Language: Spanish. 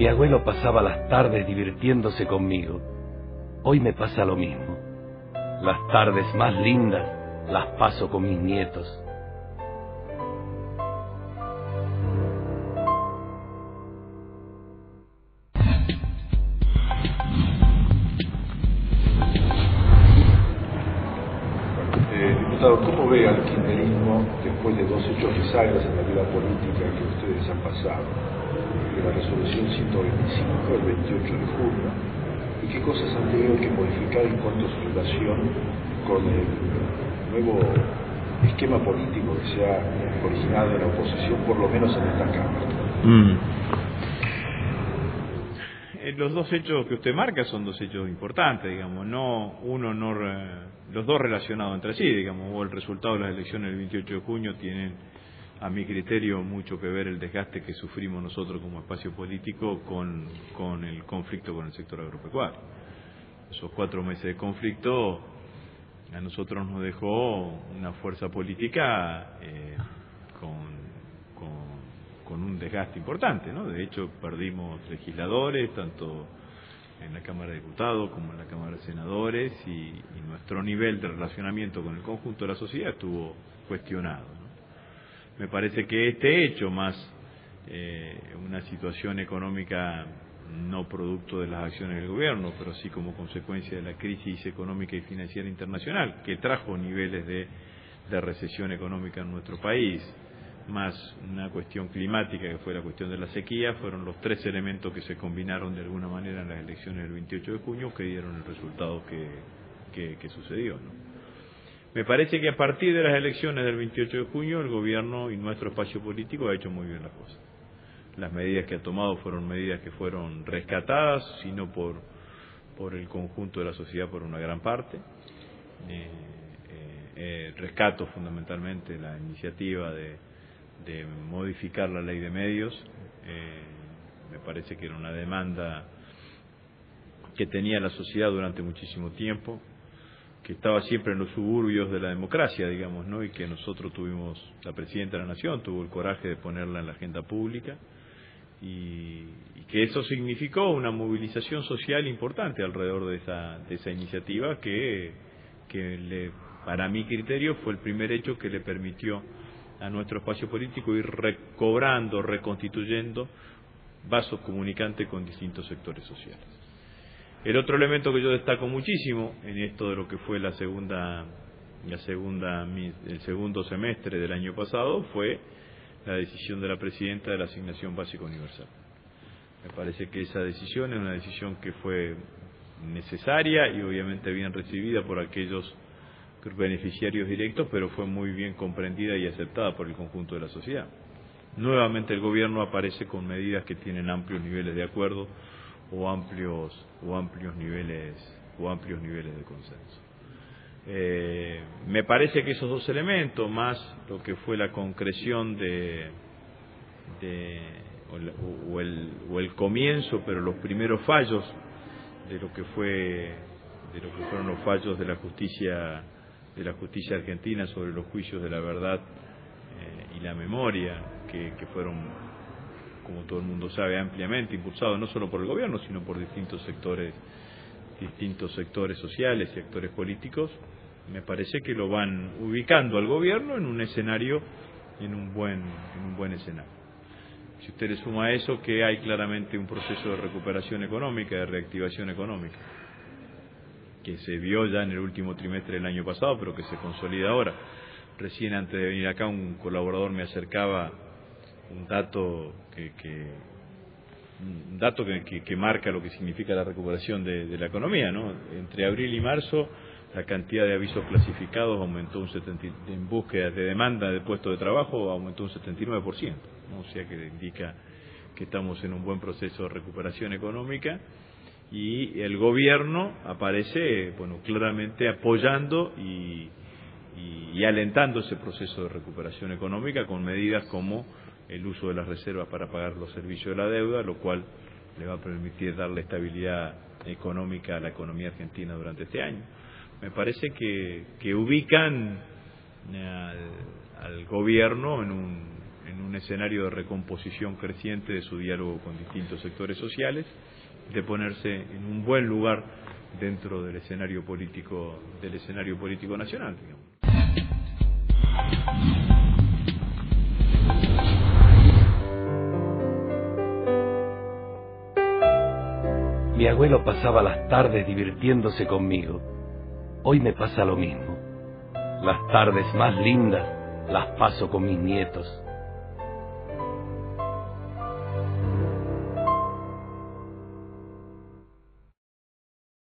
Mi abuelo pasaba las tardes divirtiéndose conmigo. Hoy me pasa lo mismo. Las tardes más lindas las paso con mis nietos. Diputado, ¿cómo ve al kirchnerismo después de 2 hechos bisagras en la vida política que ustedes han pasado? La resolución 125 el 28 de junio. ¿Y qué cosas han tenido que modificar en cuanto a su relación con el nuevo esquema político que se ha originado en la oposición, por lo menos en esta Cámara? Los 2 hechos que usted marca son 2 hechos importantes, digamos, los dos relacionados entre sí, digamos, o el resultado de las elecciones del 28 de junio tienen, a mi criterio, mucho que ver el desgaste que sufrimos nosotros como espacio político con el conflicto con el sector agropecuario. Esos 4 meses de conflicto a nosotros nos dejó una fuerza política con un desgaste importante, ¿no? De hecho, perdimos legisladores, tanto en la Cámara de Diputados como en la Cámara de Senadores, y nuestro nivel de relacionamiento con el conjunto de la sociedad estuvo cuestionado, ¿no? Me parece que este hecho, más una situación económica no producto de las acciones del gobierno, pero sí como consecuencia de la crisis económica y financiera internacional, que trajo niveles de recesión económica en nuestro país, más una cuestión climática que fue la cuestión de la sequía, fueron los 3 elementos que se combinaron de alguna manera en las elecciones del 28 de junio que dieron el resultado que sucedió, ¿no? Me parece que a partir de las elecciones del 28 de junio el gobierno y nuestro espacio político ha hecho muy bien las cosas. Las medidas que ha tomado fueron medidas que fueron rescatadas, sino por el conjunto de la sociedad, por una gran parte. Rescato fundamentalmente la iniciativa de modificar la ley de medios. Me parece que era una demanda que tenía la sociedad durante muchísimo tiempo, que estaba siempre en los suburbios de la democracia, digamos, ¿no? Y que nosotros tuvimos, la Presidenta de la Nación tuvo el coraje de ponerla en la agenda pública, y que eso significó una movilización social importante alrededor de esa iniciativa que para mi criterio fue el primer hecho que le permitió a nuestro espacio político ir recobrando, reconstituyendo vasos comunicantes con distintos sectores sociales. El otro elemento que yo destaco muchísimo en esto de lo que fue el segundo semestre del año pasado fue la decisión de la Presidenta de la asignación básica universal. Me parece que esa decisión es una decisión que fue necesaria y obviamente bien recibida por aquellos beneficiarios directos, pero fue muy bien comprendida y aceptada por el conjunto de la sociedad. Nuevamente el gobierno aparece con medidas que tienen amplios niveles de acuerdo o amplios niveles de consenso. Me parece que esos 2 elementos, más lo que fue la concreción o el comienzo, pero los primeros fallos de lo que fueron los fallos de la justicia argentina sobre los juicios de la verdad y la memoria, que fueron, como todo el mundo sabe, ampliamente impulsados no solo por el gobierno, sino por distintos sectores sociales y actores políticos. Me parece que lo van ubicando al gobierno en un escenario, en un buen escenario. Si usted le suma a eso que hay claramente un proceso de recuperación económica, de reactivación económica, que se vio ya en el último trimestre del año pasado, pero que se consolida ahora. Recién antes de venir acá un colaborador me acercaba un dato que marca lo que significa la recuperación de la economía, ¿no? Entre abril y marzo la cantidad de avisos clasificados aumentó en búsqueda de demanda de puestos de trabajo aumentó un 79%, ¿no? O sea que indica que estamos en un buen proceso de recuperación económica. Y el gobierno aparece, claramente apoyando y alentando ese proceso de recuperación económica con medidas como el uso de las reservas para pagar los servicios de la deuda, lo cual le va a permitir darle estabilidad económica a la economía argentina durante este año. Me parece que ubican al gobierno en un un escenario de recomposición creciente de su diálogo con distintos sectores sociales, de ponerse en un buen lugar dentro del escenario político nacional, digamos. Mi abuelo pasaba las tardes divirtiéndose conmigo. Hoy me pasa lo mismo. Las tardes más lindas las paso con mis nietos.